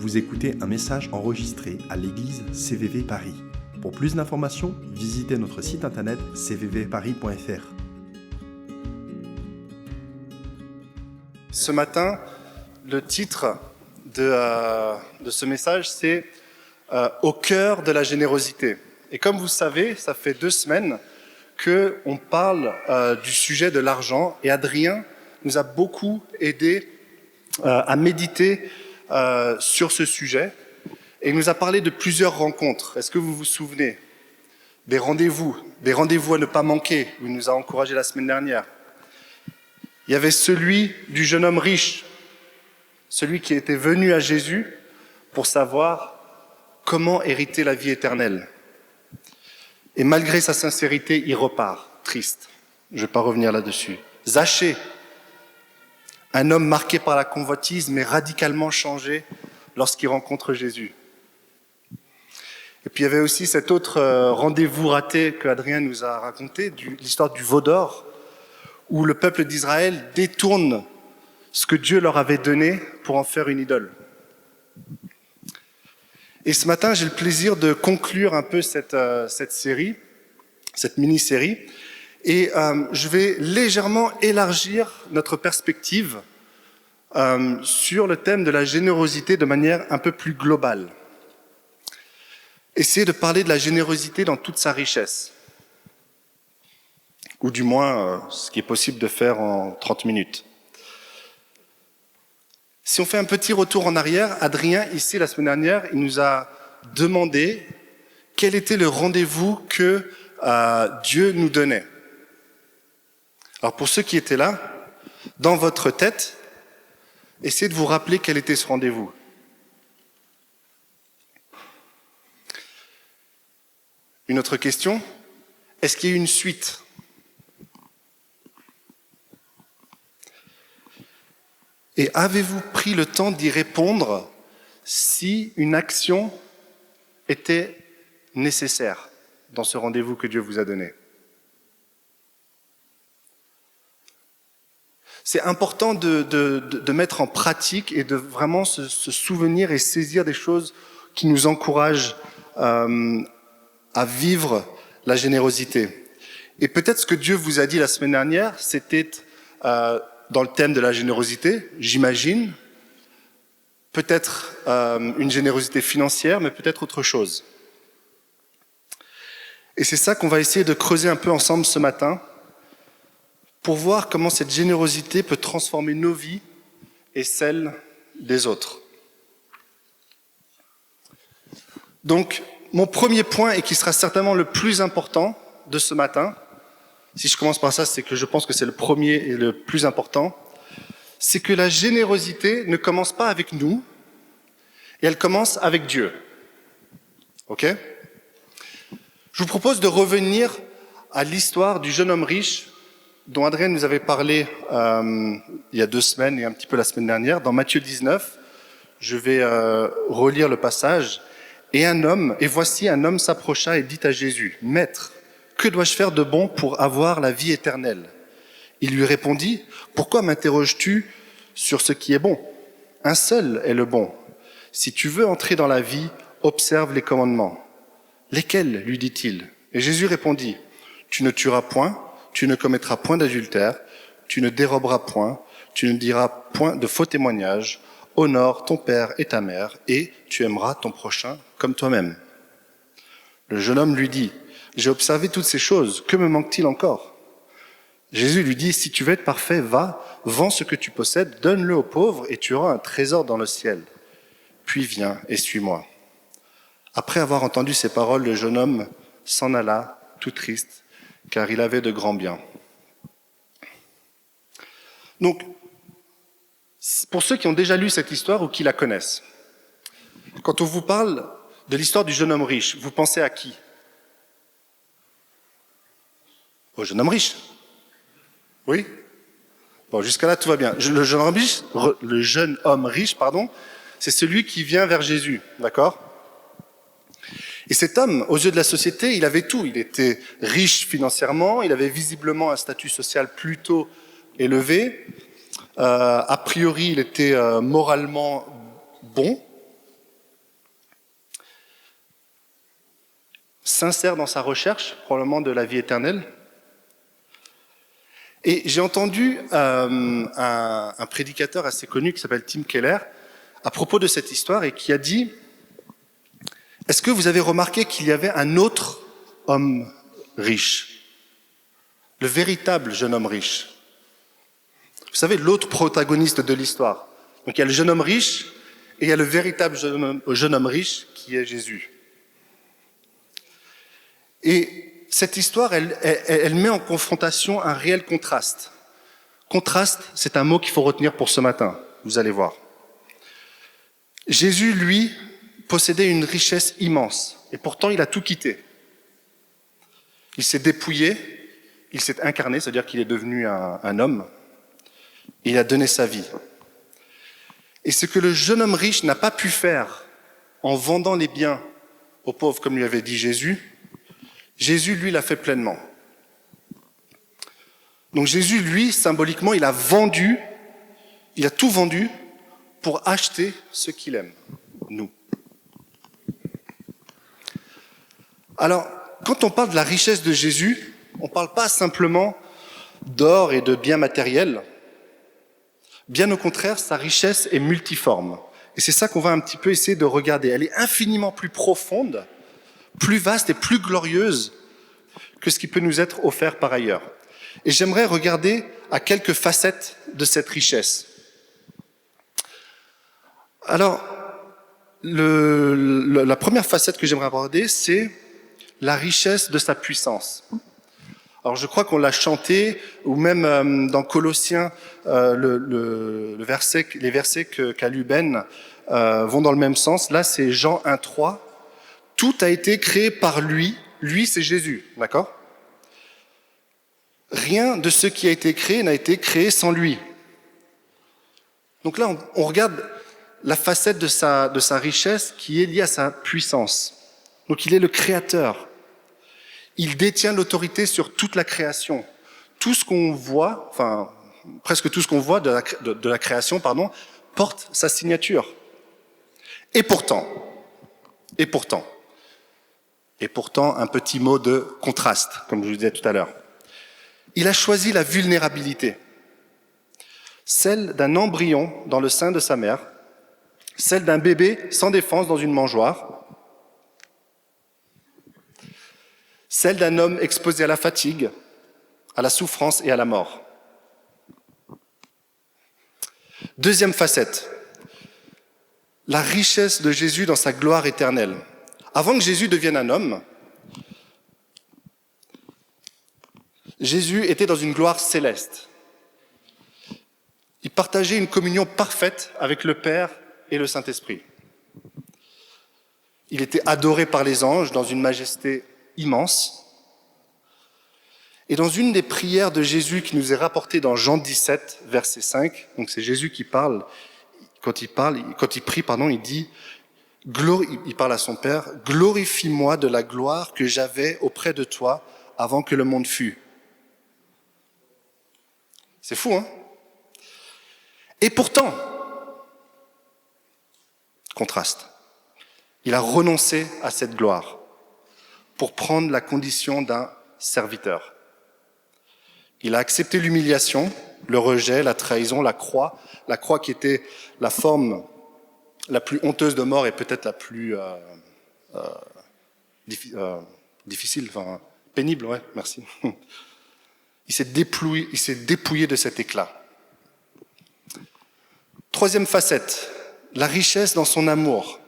Vous écoutez un message enregistré à l'église CVV Paris. Pour plus d'informations, visitez notre site internet cvvparis.fr. Ce matin, le titre de ce message, c'est « Au cœur de la générosité ». Et comme vous savez, ça fait 2 semaines qu'on parle du sujet de l'argent et Adrien nous a beaucoup aidé à méditer sur ce sujet et il nous a parlé de plusieurs rencontres. Est-ce que vous vous souvenez des rendez-vous à ne pas manquer où il nous a encouragés la semaine dernière? Il y avait celui du jeune homme riche, celui qui était venu à Jésus pour savoir comment hériter la vie éternelle. Et malgré sa sincérité, il repart, triste. Je ne vais pas revenir là-dessus. Zachée, un homme marqué par la convoitise, mais radicalement changé lorsqu'il rencontre Jésus. Et puis il y avait aussi cet autre rendez-vous raté que Adrien nous a raconté, l'histoire du veau d'or, où le peuple d'Israël détourne ce que Dieu leur avait donné pour en faire une idole. Et ce matin, j'ai le plaisir de conclure un peu cette série, cette mini-série, et je vais légèrement élargir notre perspective sur le thème de la générosité de manière un peu plus globale. Essayer de parler de la générosité dans toute sa richesse, ou du moins ce qui est possible de faire en 30 minutes. Si on fait un petit retour en arrière, Adrien, ici, la semaine dernière, il nous a demandé quel était le rendez-vous que Dieu nous donnait. Alors pour ceux qui étaient là, dans votre tête, essayez de vous rappeler quel était ce rendez-vous. Une autre question, est-ce qu'il y a eu une suite ? Et avez-vous pris le temps d'y répondre si une action était nécessaire dans ce rendez-vous que Dieu vous a donné? C'est important de mettre en pratique et de vraiment se souvenir et saisir des choses qui nous encouragent à vivre la générosité. Et peut-être ce que Dieu vous a dit la semaine dernière, c'était dans le thème de la générosité, j'imagine, peut-être une générosité financière, mais peut-être autre chose. Et c'est ça qu'on va essayer de creuser un peu ensemble ce matin, pour voir comment cette générosité peut transformer nos vies et celles des autres. Donc, mon premier point, et qui sera certainement le plus important de ce matin, si je commence par ça, c'est que je pense que c'est le premier et le plus important, c'est que la générosité ne commence pas avec nous, et elle commence avec Dieu. Ok ? Je vous propose de revenir à l'histoire du jeune homme riche dont Adrien nous avait parlé il y a 2 semaines et un petit peu la semaine dernière, dans Matthieu 19. Je vais relire le passage. Et voici un homme s'approcha et dit à Jésus, « Maître, que dois-je faire de bon pour avoir la vie éternelle ?» Il lui répondit, « Pourquoi m'interroges-tu sur ce qui est bon ? Un seul est le bon. Si tu veux entrer dans la vie, observe les commandements. » « Lesquels ?» lui dit-il. Et Jésus répondit, « Tu ne tueras point, tu ne commettras point d'adultère, tu ne déroberas point, tu ne diras point de faux témoignages, honore ton père et ta mère, et tu aimeras ton prochain comme toi-même. » Le jeune homme lui dit, « J'ai observé toutes ces choses, que me manque-t-il encore ?» Jésus lui dit, « Si tu veux être parfait, va, vends ce que tu possèdes, donne-le aux pauvres, et tu auras un trésor dans le ciel. Puis viens et suis-moi. » Après avoir entendu ces paroles, le jeune homme s'en alla, tout triste, car il avait de grands biens. Donc, pour ceux qui ont déjà lu cette histoire ou qui la connaissent, quand on vous parle de l'histoire du jeune homme riche, vous pensez à qui ? Au jeune homme riche. Oui ? Bon, jusqu'à là, tout va bien. Le jeune homme riche, c'est celui qui vient vers Jésus, d'accord ? Et cet homme, aux yeux de la société, il avait tout. Il était riche financièrement, il avait visiblement un statut social plutôt élevé. A priori, il était moralement bon, sincère dans sa recherche, probablement de la vie éternelle. Et j'ai entendu un prédicateur assez connu qui s'appelle Tim Keller à propos de cette histoire et qui a dit « Est-ce que vous avez remarqué qu'il y avait un autre homme riche, le véritable jeune homme riche ?» Vous savez, l'autre protagoniste de l'histoire. Donc il y a le jeune homme riche et il y a le véritable jeune homme riche qui est Jésus. Et cette histoire, elle met en confrontation un réel contraste. Contraste, c'est un mot qu'il faut retenir pour ce matin, vous allez voir. Jésus, lui, possédait une richesse immense, et pourtant il a tout quitté. Il s'est dépouillé, il s'est incarné, c'est-à-dire qu'il est devenu un homme, et il a donné sa vie. Et ce que le jeune homme riche n'a pas pu faire en vendant les biens aux pauvres, comme lui avait dit Jésus, Jésus, lui, l'a fait pleinement. Donc Jésus, lui, symboliquement, il a tout vendu pour acheter ce qu'il aime, nous. Alors, quand on parle de la richesse de Jésus, on ne parle pas simplement d'or et de biens matériels. Bien au contraire, sa richesse est multiforme. Et c'est ça qu'on va un petit peu essayer de regarder. Elle est infiniment plus profonde, plus vaste et plus glorieuse que ce qui peut nous être offert par ailleurs. Et j'aimerais regarder à quelques facettes de cette richesse. Alors, la première facette que j'aimerais aborder, c'est la richesse de sa puissance. Alors je crois qu'on l'a chanté, ou même dans Colossiens, les versets qu'a lu Ben vont dans le même sens. Là, c'est Jean 1,3. Tout a été créé par lui. Lui, c'est Jésus, d'accord ? Rien de ce qui a été créé n'a été créé sans lui. Donc là, on regarde la facette de sa richesse qui est liée à sa puissance. Donc il est le créateur. Il détient l'autorité sur toute la création. Tout ce qu'on voit, enfin, presque tout ce qu'on voit de la création, porte sa signature. Et pourtant, un petit mot de contraste, comme je vous disais tout à l'heure. Il a choisi la vulnérabilité, celle d'un embryon dans le sein de sa mère, celle d'un bébé sans défense dans une mangeoire, celle d'un homme exposé à la fatigue, à la souffrance et à la mort. Deuxième facette, la richesse de Jésus dans sa gloire éternelle. Avant que Jésus devienne un homme, Jésus était dans une gloire céleste. Il partageait une communion parfaite avec le Père et le Saint-Esprit. Il était adoré par les anges dans une majesté immense. Et dans une des prières de Jésus qui nous est rapportée dans Jean 17, verset 5, donc c'est Jésus qui parle, quand il prie, il dit, il parle à son Père, « Glorifie-moi de la gloire que j'avais auprès de toi avant que le monde fût. » C'est fou, hein ? Et pourtant, contraste, il a renoncé à cette gloire pour prendre la condition d'un serviteur. Il a accepté l'humiliation, le rejet, la trahison, la croix qui était la forme la plus honteuse de mort et peut-être la plus difficile, enfin pénible, ouais, merci. Il s'est dépouillé de cet éclat. Troisième facette, la richesse dans son amour.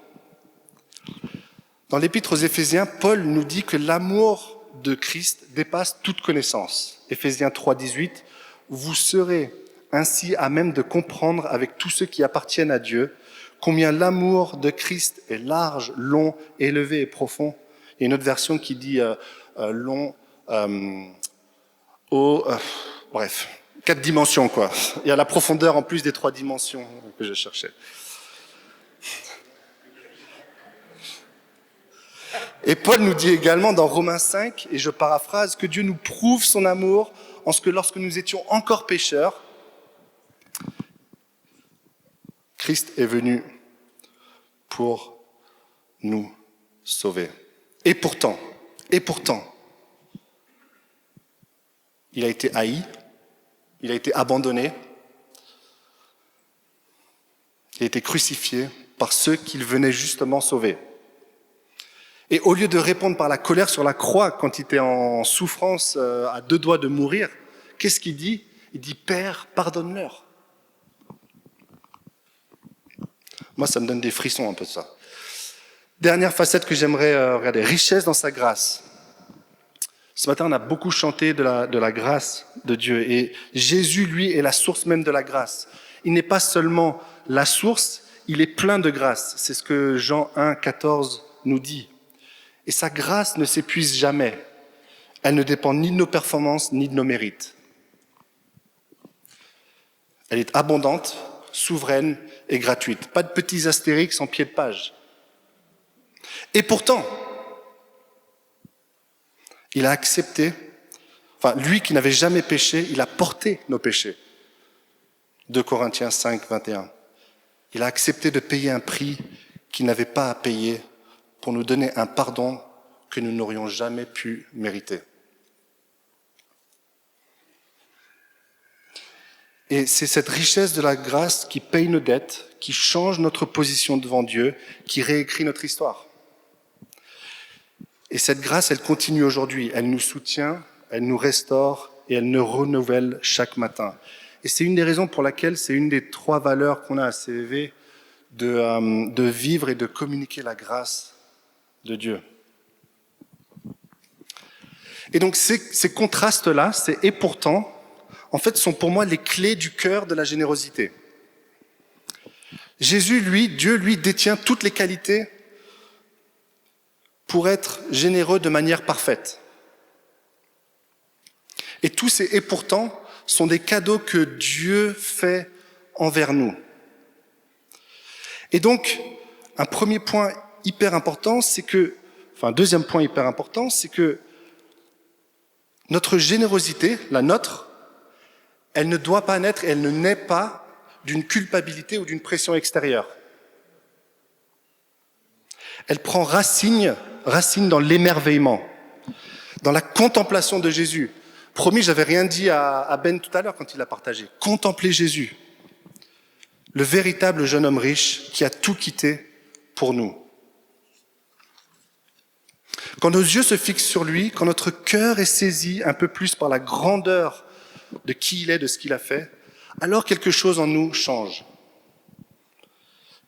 Dans l'Épître aux Éphésiens, Paul nous dit que l'amour de Christ dépasse toute connaissance. Éphésiens 3, 18, vous serez ainsi à même de comprendre avec tous ceux qui appartiennent à Dieu combien l'amour de Christ est large, long, élevé et profond. Il y a une autre version qui dit long, bref, 4 dimensions, quoi. Il y a la profondeur en plus des 3 dimensions que je cherchais. Et Paul nous dit également dans Romains 5, et je paraphrase, que Dieu nous prouve son amour en ce que lorsque nous étions encore pécheurs, Christ est venu pour nous sauver. Et pourtant, Et pourtant, il a été haï, il a été abandonné, il a été crucifié par ceux qu'il venait justement sauver. Et au lieu de répondre par la colère sur la croix quand il était en souffrance, à 2 doigts de mourir, qu'est-ce qu'il dit ? Il dit « Père, pardonne-leur ». Moi, ça me donne des frissons un peu de ça. Dernière facette que j'aimerais regarder, richesse dans sa grâce. Ce matin, on a beaucoup chanté de la grâce de Dieu. Et Jésus, lui, est la source même de la grâce. Il n'est pas seulement la source, il est plein de grâce. C'est ce que Jean 1, 14 nous dit. Et sa grâce ne s'épuise jamais. Elle ne dépend ni de nos performances, ni de nos mérites. Elle est abondante, souveraine et gratuite. Pas de petits astérix en pied de page. Et pourtant, il a accepté, lui qui n'avait jamais péché, il a porté nos péchés. 2 Corinthiens 5, 21. Il a accepté de payer un prix qu'il n'avait pas à payer pour nous donner un pardon que nous n'aurions jamais pu mériter. Et c'est cette richesse de la grâce qui paye nos dettes, qui change notre position devant Dieu, qui réécrit notre histoire. Et cette grâce, elle continue aujourd'hui. Elle nous soutient, elle nous restaure et elle nous renouvelle chaque matin. Et c'est une des raisons pour laquelle c'est une des 3 valeurs qu'on a à CVV, de vivre et de communiquer la grâce de Dieu. Et donc ces contrastes-là, et pourtant, en fait, sont pour moi les clés du cœur de la générosité. Jésus, Dieu, détient toutes les qualités pour être généreux de manière parfaite. Et tous ces « et pourtant » sont des cadeaux que Dieu fait envers nous. Et donc, un premier point hyper important, deuxième point hyper important, c'est que notre générosité, la nôtre, elle ne doit pas naître, elle ne naît pas d'une culpabilité ou d'une pression extérieure. Elle prend racine dans l'émerveillement, dans la contemplation de Jésus. Promis, j'avais rien dit à Ben tout à l'heure quand il a partagé. Contempler Jésus, le véritable jeune homme riche qui a tout quitté pour nous. Quand nos yeux se fixent sur lui, quand notre cœur est saisi un peu plus par la grandeur de qui il est, de ce qu'il a fait, alors quelque chose en nous change.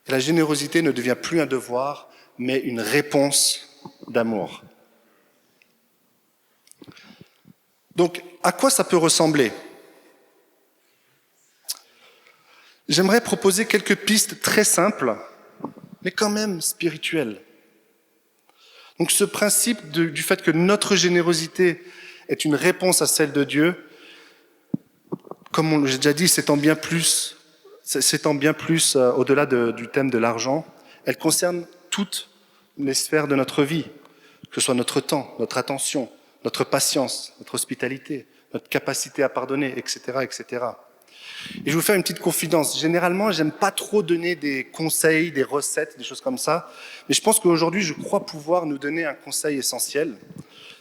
Et la générosité ne devient plus un devoir, mais une réponse d'amour. Donc, à quoi ça peut ressembler ? J'aimerais proposer quelques pistes très simples, mais quand même spirituelles. Donc, ce principe du fait que notre générosité est une réponse à celle de Dieu, comme j'ai déjà dit, s'étend bien plus au-delà du thème de l'argent. Elle concerne toutes les sphères de notre vie, que ce soit notre temps, notre attention, notre patience, notre hospitalité, notre capacité à pardonner, etc., etc. Et je vais vous faire une petite confidence. Généralement, j'aime pas trop donner des conseils, des recettes, des choses comme ça. Mais je pense qu'aujourd'hui, je crois pouvoir nous donner un conseil essentiel.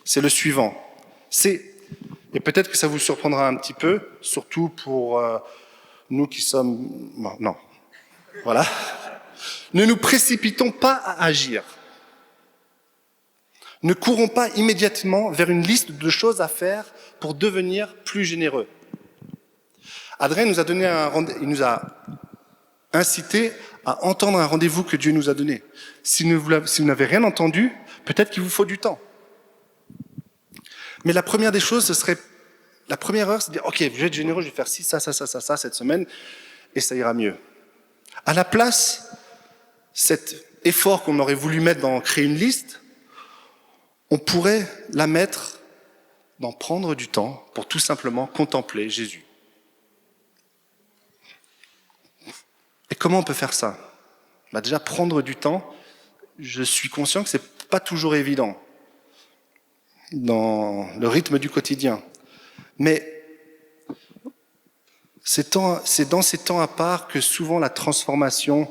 C'est le suivant. Et peut-être que ça vous surprendra un petit peu, surtout pour nous qui sommes... Non. Voilà. Ne nous précipitons pas à agir. Ne courons pas immédiatement vers une liste de choses à faire pour devenir plus généreux. Adrien nous a donné il nous a incité à entendre un rendez-vous que Dieu nous a donné. Si vous n'avez rien entendu, peut-être qu'il vous faut du temps. Mais la première des choses, la première heure, c'est de dire, ok, je vais être généreux, je vais faire ci, ça cette semaine, et ça ira mieux. À la place, cet effort qu'on aurait voulu mettre dans créer une liste, on pourrait la mettre dans prendre du temps pour tout simplement contempler Jésus. Et comment on peut faire ça ? Déjà, prendre du temps, je suis conscient que c'est pas toujours évident dans le rythme du quotidien. Mais c'est dans ces temps à part que souvent la transformation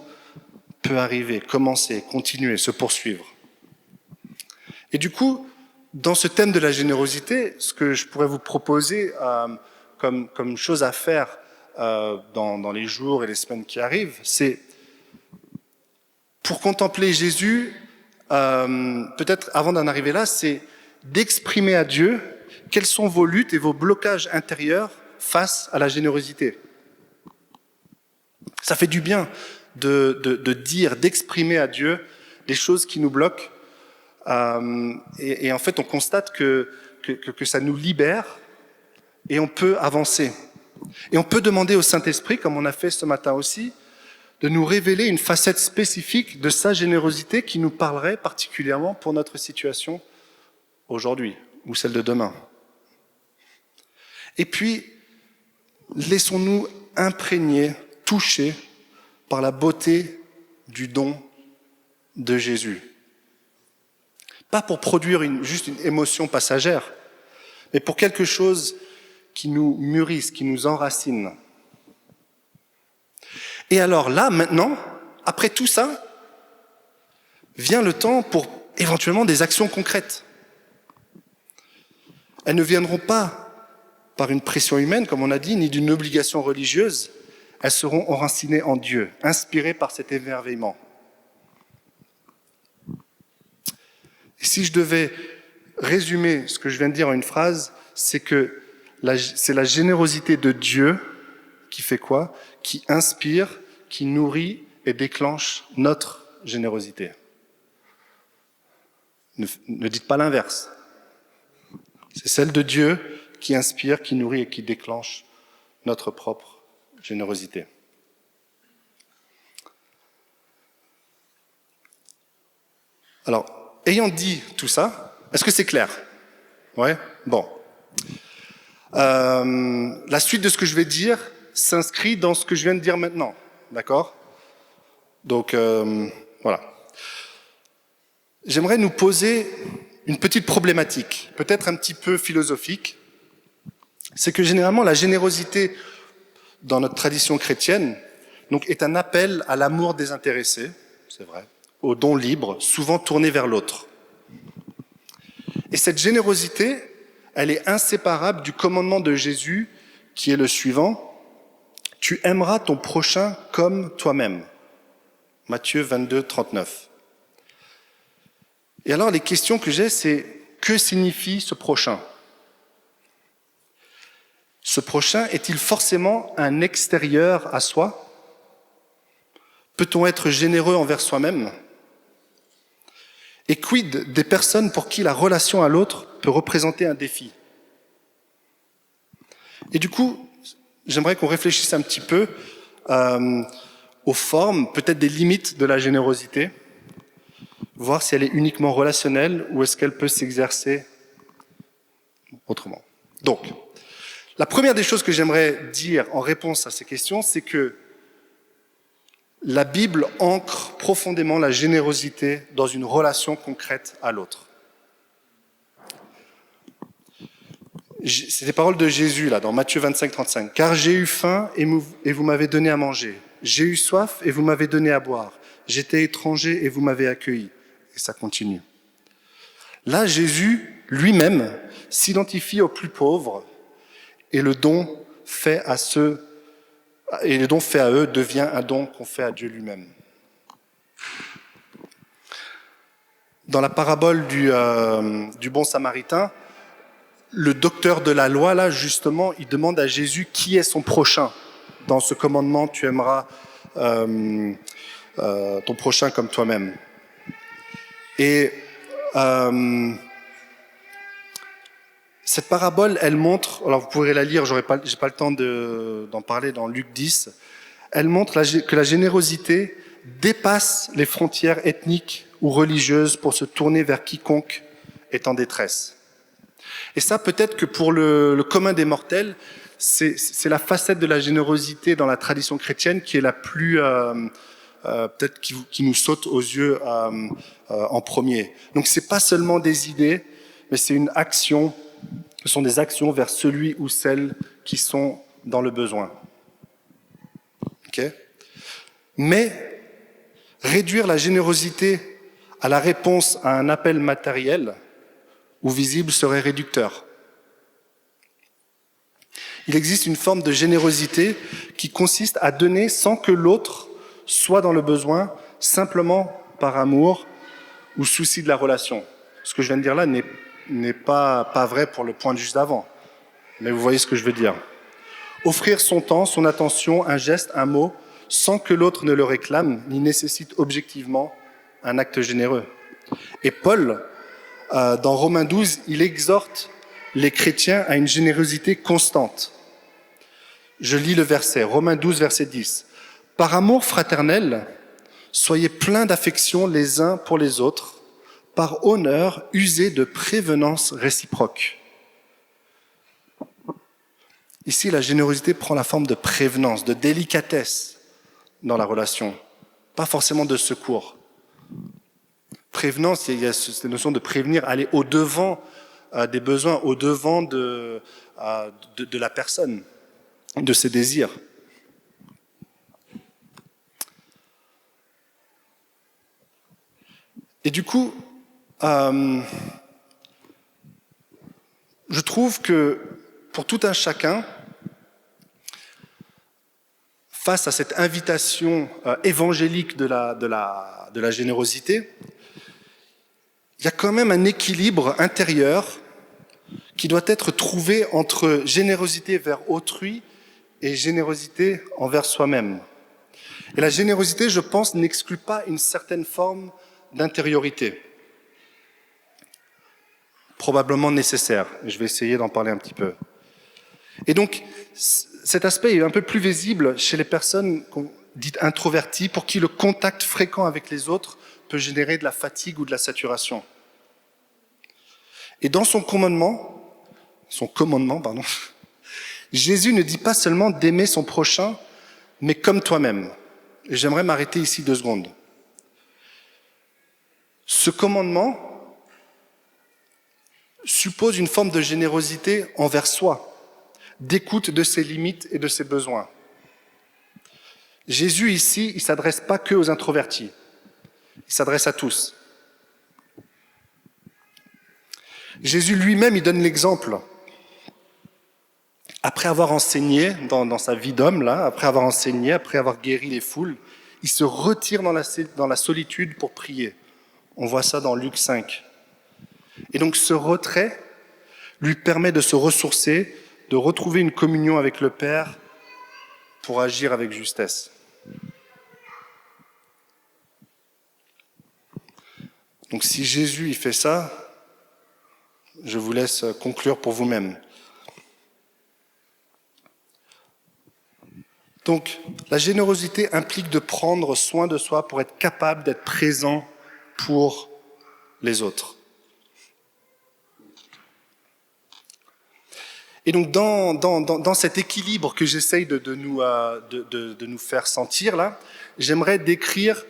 peut arriver, commencer, continuer, se poursuivre. Et du coup, dans ce thème de la générosité, ce que je pourrais vous proposer comme chose à faire dans les jours et les semaines qui arrivent, c'est pour contempler Jésus, peut-être avant d'en arriver là, c'est d'exprimer à Dieu quelles sont vos luttes et vos blocages intérieurs face à la générosité. Ça fait du bien de dire, d'exprimer à Dieu les choses qui nous bloquent. Et en fait, on constate que ça nous libère et on peut avancer. Et on peut demander au Saint-Esprit, comme on a fait ce matin aussi, de nous révéler une facette spécifique de sa générosité qui nous parlerait particulièrement pour notre situation aujourd'hui ou celle de demain. Et puis, laissons-nous imprégner, toucher par la beauté du don de Jésus. Pas pour produire juste une émotion passagère, mais pour quelque chose qui nous mûrisse, qui nous enracine. Et alors là, maintenant, après tout ça, vient le temps pour éventuellement des actions concrètes. Elles ne viendront pas par une pression humaine, comme on a dit, ni d'une obligation religieuse. Elles seront enracinées en Dieu, inspirées par cet émerveillement. Et si je devais résumer ce que je viens de dire en une phrase, c'est que c'est la générosité de Dieu qui fait quoi ? Qui inspire, qui nourrit et déclenche notre générosité. Ne dites pas l'inverse. C'est celle de Dieu qui inspire, qui nourrit et qui déclenche notre propre générosité. Alors, ayant dit tout ça, est-ce que c'est clair ? Ouais ? Bon. La suite de ce que je vais dire s'inscrit dans ce que je viens de dire maintenant. D'accord ? Donc, voilà. J'aimerais nous poser une petite problématique, peut-être un petit peu philosophique. C'est que généralement, la générosité dans notre tradition chrétienne donc, est un appel à l'amour désintéressé, c'est vrai, au don libre, souvent tourné vers l'autre. Et cette générosité, elle est inséparable du commandement de Jésus, qui est le suivant : tu aimeras ton prochain comme toi-même. Matthieu 22, 39. Et alors, les questions que j'ai, c'est que signifie ce prochain ? Ce prochain est-il forcément un extérieur à soi ? Peut-on être généreux envers soi-même ? Et quid des personnes pour qui la relation à l'autre peut représenter un défi ? Et du coup, j'aimerais qu'on réfléchisse un petit peu aux formes, peut-être des limites de la générosité, voir si elle est uniquement relationnelle ou est-ce qu'elle peut s'exercer autrement. Donc, la première des choses que j'aimerais dire en réponse à ces questions, c'est que la Bible ancre profondément la générosité dans une relation concrète à l'autre. C'est les paroles de Jésus, là, dans Matthieu 25, 35. « Car j'ai eu faim et vous m'avez donné à manger. J'ai eu soif et vous m'avez donné à boire. J'étais étranger et vous m'avez accueilli. » Et ça continue. Là, Jésus, lui-même, s'identifie aux plus pauvres et le don fait à eux devient un don qu'on fait à Dieu lui-même. Dans la parabole du bon samaritain, le docteur de la loi, là, justement, il demande à Jésus qui est son prochain. Dans ce commandement, tu aimeras ton prochain comme toi-même. Et cette parabole, elle montre, alors vous pourrez la lire, j'ai pas le temps d'en parler dans Luc 10, elle montre que la générosité dépasse les frontières ethniques ou religieuses pour se tourner vers quiconque est en détresse. Et ça, peut-être que pour le commun des mortels, c'est la facette de la générosité dans la tradition chrétienne qui est la plus, peut-être qui nous saute aux yeux en premier. Donc c'est pas seulement des idées, mais c'est une action. Ce sont des actions vers celui ou celle qui sont dans le besoin. Okay ? Mais réduire la générosité à la réponse à un appel matériel ou visible serait réducteur. Il existe une forme de générosité qui consiste à donner sans que l'autre soit dans le besoin, simplement par amour ou souci de la relation. Ce que je viens de dire là n'est pas vrai pour le point de juste d'avant, mais vous voyez ce que je veux dire. Offrir son temps, son attention, un geste, un mot, sans que l'autre ne le réclame, ni nécessite objectivement un acte généreux. Et Paul, dans Romains 12, il exhorte les chrétiens à une générosité constante. Je lis le verset, Romains 12, verset 10. « Par amour fraternel, soyez pleins d'affection les uns pour les autres, par honneur, usez de prévenance réciproque. » Ici, la générosité prend la forme de prévenance, de délicatesse dans la relation, pas forcément de secours. Prévenance, il y a cette notion de prévenir, aller au-devant des besoins, au-devant de la personne, de ses désirs. Et du coup, je trouve que pour tout un chacun, face à cette invitation évangélique de la générosité, il y a quand même un équilibre intérieur qui doit être trouvé entre générosité vers autrui et générosité envers soi-même. Et la générosité, je pense, n'exclut pas une certaine forme d'intériorité, probablement nécessaire. Je vais essayer d'en parler un petit peu. Et donc, cet aspect est un peu plus visible chez les personnes dites introverties, pour qui le contact fréquent avec les autres peut générer de la fatigue ou de la saturation. Et dans son commandement, Jésus ne dit pas seulement d'aimer son prochain, mais comme toi-même. Et j'aimerais m'arrêter ici 2 secondes. Ce commandement suppose une forme de générosité envers soi, d'écoute de ses limites et de ses besoins. Jésus ici, il ne s'adresse pas que aux introvertis, il s'adresse à tous. Jésus lui-même, il donne l'exemple. Après avoir enseigné dans sa vie d'homme, là, après avoir enseigné, après avoir guéri les foules, il se retire dans la solitude pour prier. On voit ça dans Luc 5. Et donc ce retrait lui permet de se ressourcer, de retrouver une communion avec le Père pour agir avec justesse. Donc si Jésus il fait ça, je vous laisse conclure pour vous-même. Donc, la générosité implique de prendre soin de soi pour être capable d'être présent pour les autres. Et donc, dans cet équilibre que j'essaye de nous faire sentir, là, j'aimerais décrire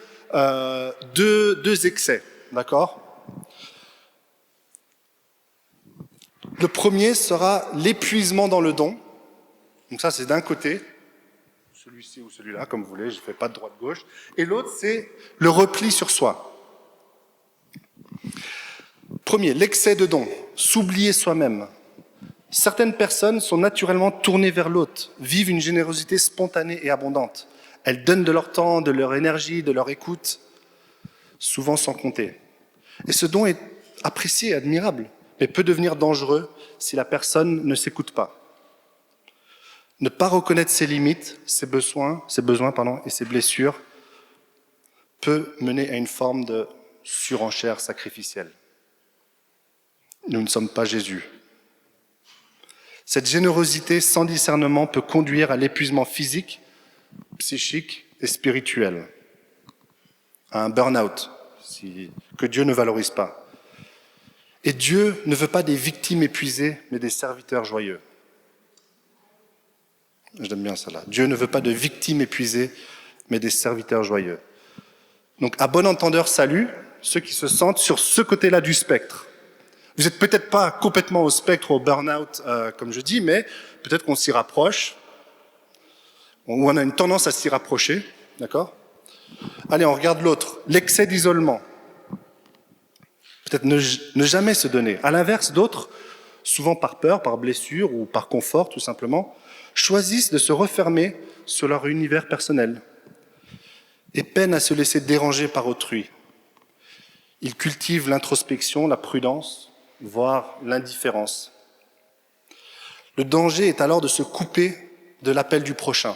deux excès, d'accord ? Le premier sera l'épuisement dans le don. Donc ça, c'est d'un côté. Celui-ci ou celui-là, comme vous voulez, je ne fais pas de droite-gauche. Et l'autre, c'est le repli sur soi. Premier, l'excès de don, s'oublier soi-même. Certaines personnes sont naturellement tournées vers l'autre, vivent une générosité spontanée et abondante. Elles donnent de leur temps, de leur énergie, de leur écoute, souvent sans compter. Et ce don est apprécié et admirable, mais peut devenir dangereux si la personne ne s'écoute pas. Ne pas reconnaître ses limites, ses besoins et ses blessures peut mener à une forme de surenchère sacrificielle. Nous ne sommes pas Jésus. Cette générosité sans discernement peut conduire à l'épuisement physique, psychique et spirituel, à un burn-out que Dieu ne valorise pas. Et Dieu ne veut pas des victimes épuisées, mais des serviteurs joyeux. J'aime bien ça là. Dieu ne veut pas de victimes épuisées, mais des serviteurs joyeux. Donc, à bon entendeur, salut, ceux qui se sentent sur ce côté-là du spectre. Vous n'êtes peut-être pas complètement au spectre, au burn-out, comme je dis, mais peut-être qu'on s'y rapproche, ou on a une tendance à s'y rapprocher, d'accord ? Allez, on regarde l'autre, l'excès d'isolement. peut-être ne jamais se donner. À l'inverse, d'autres, souvent par peur, par blessure ou par confort tout simplement, choisissent de se refermer sur leur univers personnel et peinent à se laisser déranger par autrui. Ils cultivent l'introspection, la prudence, voire l'indifférence. Le danger est alors de se couper de l'appel du prochain,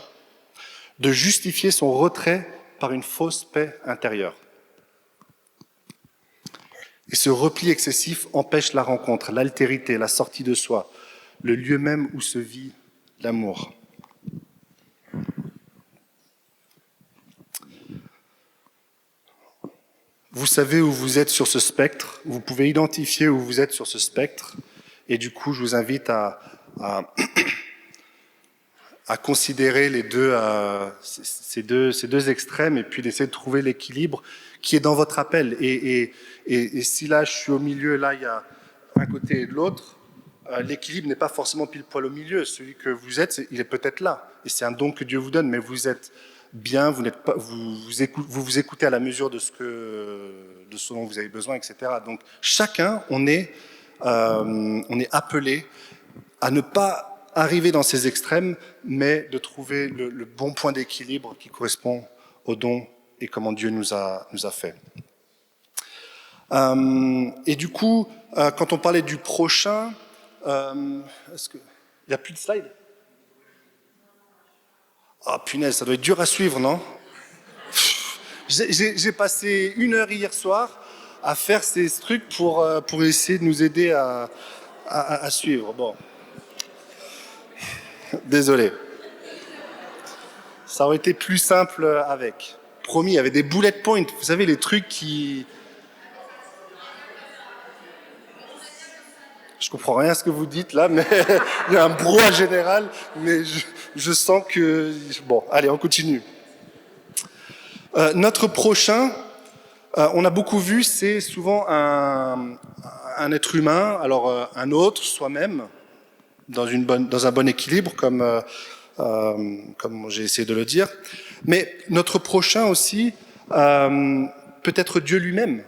de justifier son retrait par une fausse paix intérieure. Et ce repli excessif empêche la rencontre, l'altérité, la sortie de soi, le lieu même où se vit l'amour. Vous savez où vous êtes sur ce spectre, vous pouvez identifier où vous êtes sur ce spectre, et du coup, je vous invite à considérer ces deux extrêmes, et puis d'essayer de trouver l'équilibre qui est dans votre appel. Et si là, je suis au milieu, là, il y a un côté et de l'autre, l'équilibre n'est pas forcément pile poil au milieu. Celui que vous êtes, il est peut-être là, et c'est un don que Dieu vous donne, mais vous êtes bien, vous écoutez à la mesure de ce dont vous avez besoin, etc. Donc chacun, on est appelé à ne pas arriver dans ces extrêmes, mais de trouver le bon point d'équilibre qui correspond au don et comment Dieu nous a fait. Et du coup, quand on parlait du prochain, est-ce qu'il n'y a plus de slide ? Ah, punaise, ça doit être dur à suivre, non ? J'ai passé 1 heure hier soir à faire ces trucs pour essayer de nous aider à suivre. Bon. Désolé. Ça aurait été plus simple avec. Promis, il y avait des bullet points. Vous savez, les trucs qui... Je comprends rien à ce que vous dites là, mais il y a un brouhaha général, mais je sens que... Bon, allez, on continue. Notre prochain, on a beaucoup vu, c'est souvent un être humain, alors un autre, soi-même, dans un bon équilibre, comme j'ai essayé de le dire. Mais notre prochain aussi, peut être Dieu lui-même.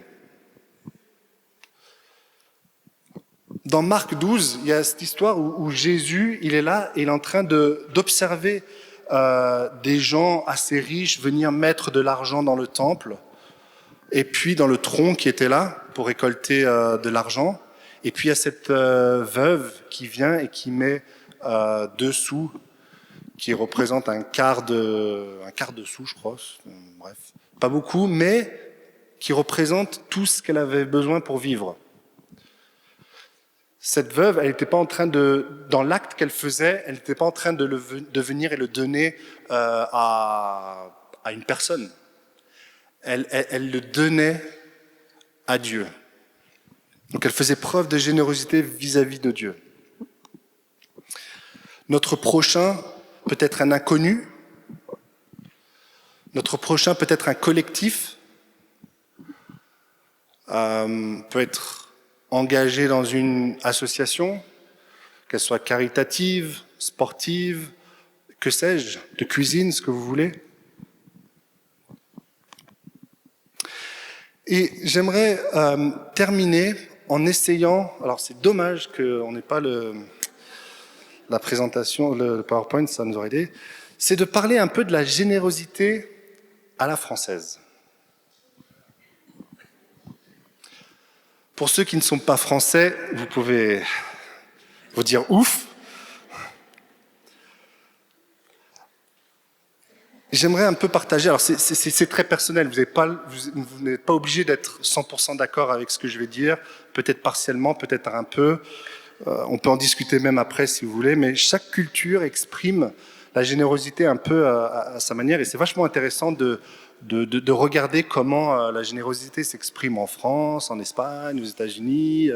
Dans Marc 12, il y a cette histoire où Jésus, il est là et il est en train d'observer des gens assez riches venir mettre de l'argent dans le temple, et puis dans le tronc qui était là pour récolter de l'argent. Et puis il y a cette veuve qui vient et qui met 2 sous, qui représente un quart de sou, je crois. Bref, pas beaucoup, mais qui représente tout ce qu'elle avait besoin pour vivre. Cette veuve, elle n'était pas en train dans l'acte qu'elle faisait, elle n'était pas en train de venir et le donner à une personne. Elle le donnait à Dieu. Donc elle faisait preuve de générosité vis-à-vis de Dieu. Notre prochain peut être un inconnu. Notre prochain peut être un collectif. Peut être engagé dans une association, qu'elle soit caritative, sportive, que sais-je, de cuisine, ce que vous voulez. Et j'aimerais terminer en essayant, alors c'est dommage qu'on n'ait pas la présentation, le PowerPoint, ça nous aurait aidé, c'est de parler un peu de la générosité à la française. Pour ceux qui ne sont pas français, vous pouvez vous dire ouf. J'aimerais un peu partager, alors c'est très personnel, vous n'êtes pas obligé d'être 100% d'accord avec ce que je vais dire, peut-être partiellement, peut-être un peu, on peut en discuter même après si vous voulez, mais chaque culture exprime la générosité un peu à sa manière, et c'est vachement intéressant de regarder comment la générosité s'exprime en France, en Espagne, aux États-Unis,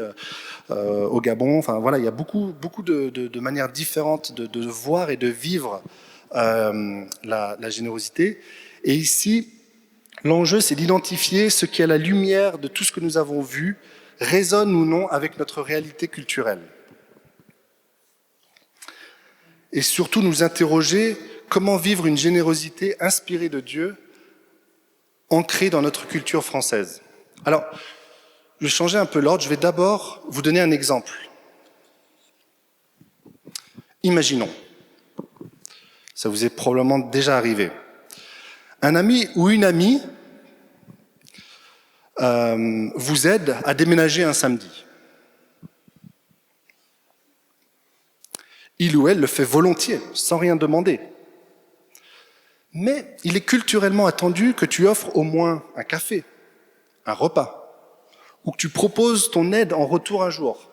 au Gabon. Enfin voilà, il y a beaucoup de manières différentes de voir et de vivre la générosité. Et ici, l'enjeu, c'est d'identifier ce qui, à la lumière de tout ce que nous avons vu, résonne ou non avec notre réalité culturelle. Et surtout nous interroger comment vivre une générosité inspirée de Dieu, ancrée dans notre culture française. Alors, je vais changer un peu l'ordre. Je vais d'abord vous donner un exemple. Imaginons, ça vous est probablement déjà arrivé, un ami ou une amie vous aide à déménager un samedi. Il ou elle le fait volontiers, sans rien demander. Mais il est culturellement attendu que tu offres au moins un café, un repas, ou que tu proposes ton aide en retour un jour.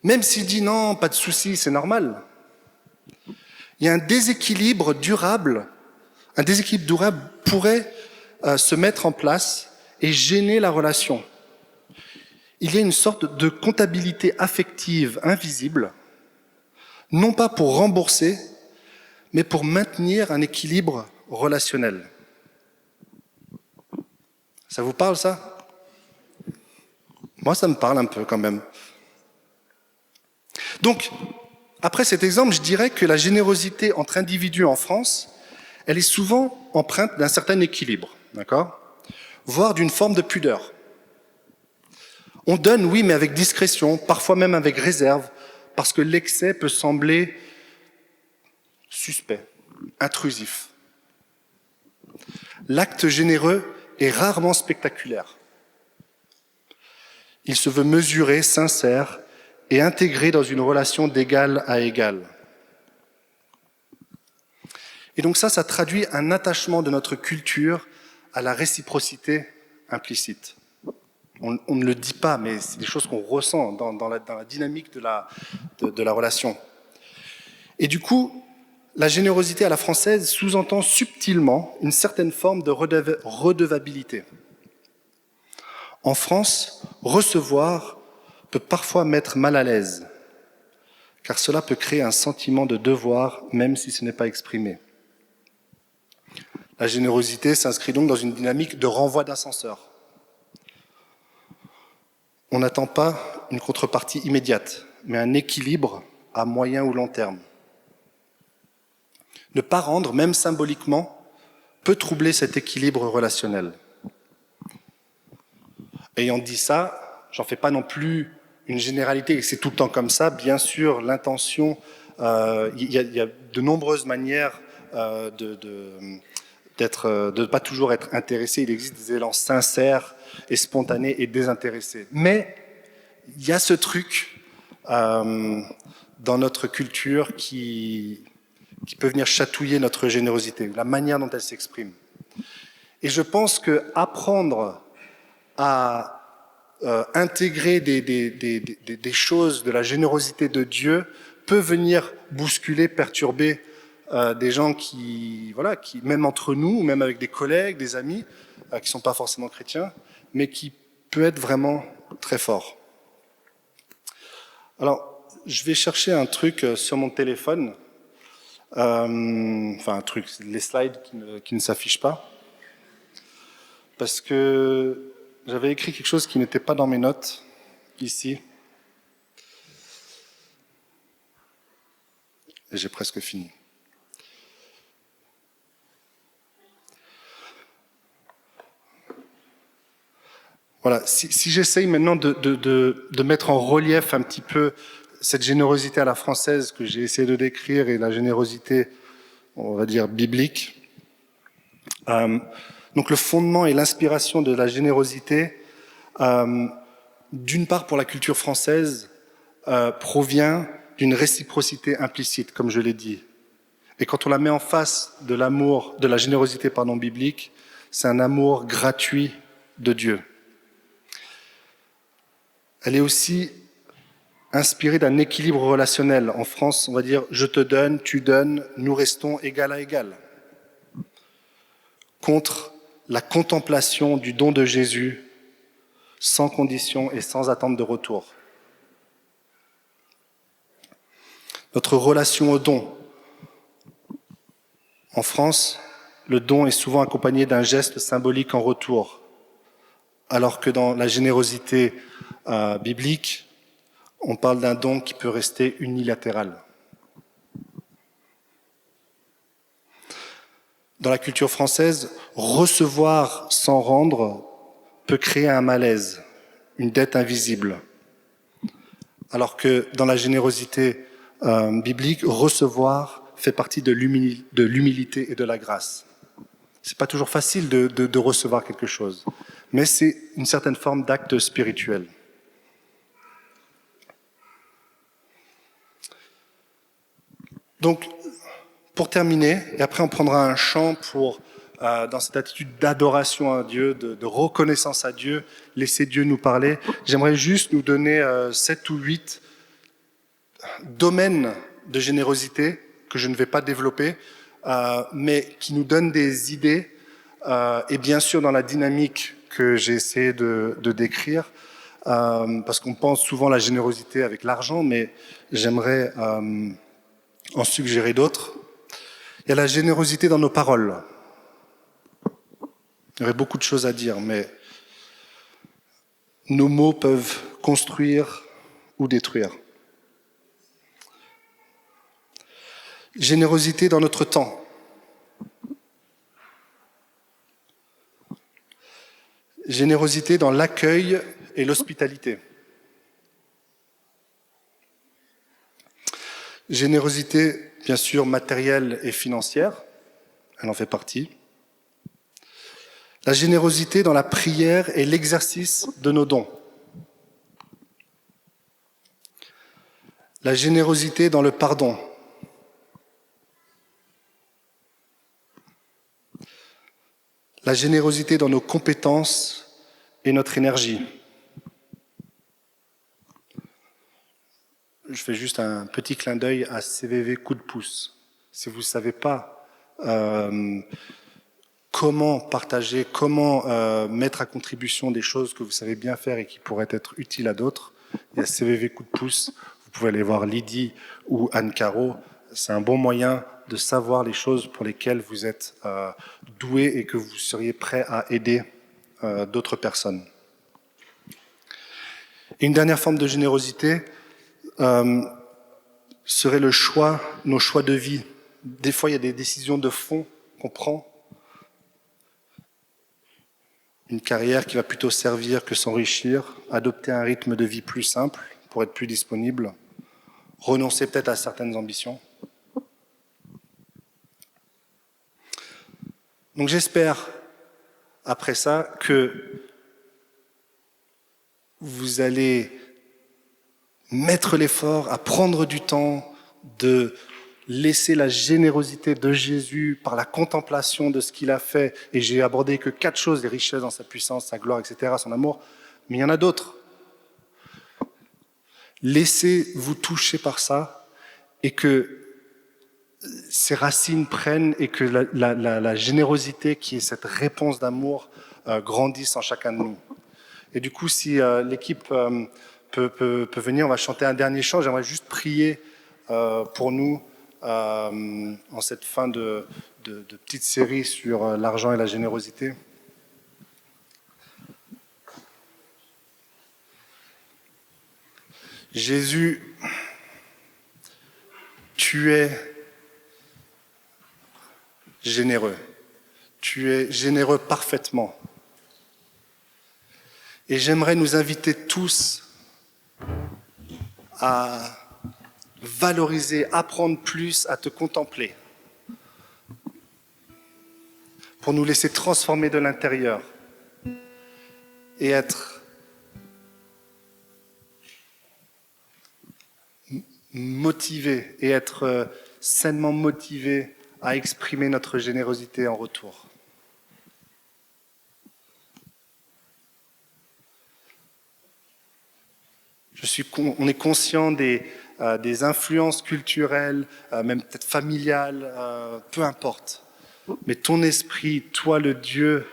Même s'il dit non, pas de souci, c'est normal. Il y a un déséquilibre durable pourrait se mettre en place et gêner la relation. Il y a une sorte de comptabilité affective invisible, non pas pour rembourser, mais pour maintenir un équilibre relationnel. Ça vous parle, ça? Moi, ça me parle un peu quand même. Donc, après cet exemple, je dirais que la générosité entre individus en France, elle est souvent empreinte d'un certain équilibre, d'accord? Voire d'une forme de pudeur. On donne, oui, mais avec discrétion, parfois même avec réserve, parce que l'excès peut sembler suspect, intrusif. L'acte généreux est rarement spectaculaire. Il se veut mesuré, sincère et intégré dans une relation d'égal à égal. Et donc ça traduit un attachement de notre culture à la réciprocité implicite. On ne le dit pas, mais c'est des choses qu'on ressent dans la dynamique de la relation. Et du coup, la générosité à la française sous-entend subtilement une certaine forme de redevabilité. En France, recevoir peut parfois mettre mal à l'aise, car cela peut créer un sentiment de devoir, même si ce n'est pas exprimé. La générosité s'inscrit donc dans une dynamique de renvoi d'ascenseur. On n'attend pas une contrepartie immédiate, mais un équilibre à moyen ou long terme. Ne pas rendre, même symboliquement, peut troubler cet équilibre relationnel. Ayant dit ça, j'en fais pas non plus une généralité, et c'est tout le temps comme ça. Bien sûr, l'intention, il y a de nombreuses manières de ne pas toujours être intéressé. Il existe des élans sincères et spontanés et désintéressés. Mais il y a ce truc dans notre culture qui peut venir chatouiller notre générosité, la manière dont elle s'exprime. Et je pense qu'apprendre à intégrer des choses de la générosité de Dieu peut venir bousculer, perturber des gens qui, même entre nous, même avec des collègues, des amis, qui ne sont pas forcément chrétiens, mais qui peut être vraiment très fort. Alors, je vais chercher un truc sur mon téléphone, un truc, les slides qui ne s'affichent pas, parce que j'avais écrit quelque chose qui n'était pas dans mes notes, ici. Et j'ai presque fini. Voilà, si j'essaye maintenant de mettre en relief un petit peu cette générosité à la française que j'ai essayé de décrire et la générosité, on va dire, biblique. Donc le fondement et l'inspiration de la générosité, d'une part pour la culture française, provient d'une réciprocité implicite, comme je l'ai dit. Et quand on la met en face de l'amour, de la générosité biblique, c'est un amour gratuit de Dieu. Elle est aussi inspirée d'un équilibre relationnel. En France, on va dire « je te donne, tu donnes, nous restons égal à égal ». Contre la contemplation du don de Jésus, sans condition et sans attente de retour. Notre relation au don. En France, le don est souvent accompagné d'un geste symbolique en retour, alors que dans la générosité biblique, on parle d'un don qui peut rester unilatéral. Dans la culture française, recevoir sans rendre peut créer un malaise, une dette invisible. Alors que dans la générosité biblique, recevoir fait partie de l'humilité et de la grâce. C'est pas toujours facile de recevoir quelque chose, mais c'est une certaine forme d'acte spirituel. Donc, pour terminer, et après on prendra un chant pour, dans cette attitude d'adoration à Dieu, de reconnaissance à Dieu, laisser Dieu nous parler, j'aimerais juste nous donner 7 ou 8 domaines de générosité que je ne vais pas développer, mais qui nous donnent des idées, et bien sûr dans la dynamique que j'ai essayé de décrire, parce qu'on pense souvent à la générosité avec l'argent, mais j'aimerais en suggérer d'autres. Il y a la générosité dans nos paroles. Il y aurait beaucoup de choses à dire, mais nos mots peuvent construire ou détruire. Générosité dans notre temps. Générosité dans l'accueil et l'hospitalité. Générosité, bien sûr, matérielle et financière, elle en fait partie. La générosité dans la prière et l'exercice de nos dons. La générosité dans le pardon. La générosité dans nos compétences et notre énergie. Je fais juste un petit clin d'œil à CVV coup de pouce. Si vous ne savez pas comment partager, comment mettre à contribution des choses que vous savez bien faire et qui pourraient être utiles à d'autres, il y a CVV coup de pouce. Vous pouvez aller voir Lydie ou Anne Caro. C'est un bon moyen de savoir les choses pour lesquelles vous êtes doué et que vous seriez prêt à aider d'autres personnes. Et une dernière forme de générosité serait le choix, nos choix de vie. Des fois, il y a des décisions de fond qu'on prend. Une carrière qui va plutôt servir que s'enrichir, adopter un rythme de vie plus simple pour être plus disponible, renoncer peut-être à certaines ambitions. Donc j'espère, après ça, que vous allez mettre l'effort à prendre du temps, de laisser la générosité de Jésus par la contemplation de ce qu'il a fait. Et j'ai abordé que 4 choses, les richesses dans sa puissance, sa gloire, etc., son amour. Mais il y en a d'autres. Laissez-vous toucher par ça et que ces racines prennent et que la générosité qui est cette réponse d'amour grandisse en chacun de nous. Et du coup, si l'équipe peut venir, on va chanter un dernier chant. J'aimerais juste prier pour nous en cette fin de petite série sur l'argent et la générosité. Jésus, tu es généreux. Tu es généreux parfaitement. Et j'aimerais nous inviter tous à valoriser, apprendre plus à te contempler, pour nous laisser transformer de l'intérieur et être motivés et être sainement motivés à exprimer notre générosité en retour. On est conscient des influences culturelles, même peut-être familiales, peu importe. Mais ton esprit, toi le Dieu,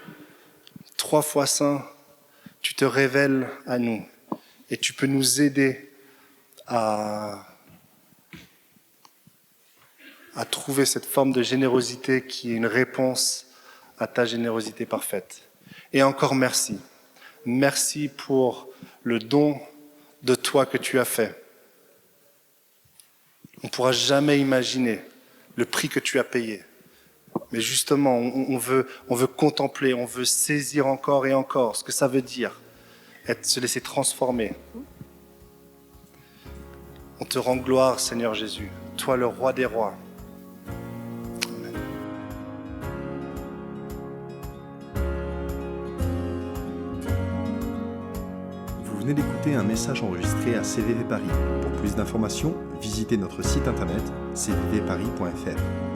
3 fois saint, tu te révèles à nous et tu peux nous aider à trouver cette forme de générosité qui est une réponse à ta générosité parfaite. Et encore merci. Merci pour le don de toi que tu as fait. On ne pourra jamais imaginer le prix que tu as payé. Mais justement, on veut contempler, on veut saisir encore et encore ce que ça veut dire, se laisser transformer. On te rend gloire, Seigneur Jésus, toi le roi des rois. Amen. Vous venez d'écouter un message enregistré à CVV Paris. Pour plus d'informations, visitez notre site internet cvvparis.fr.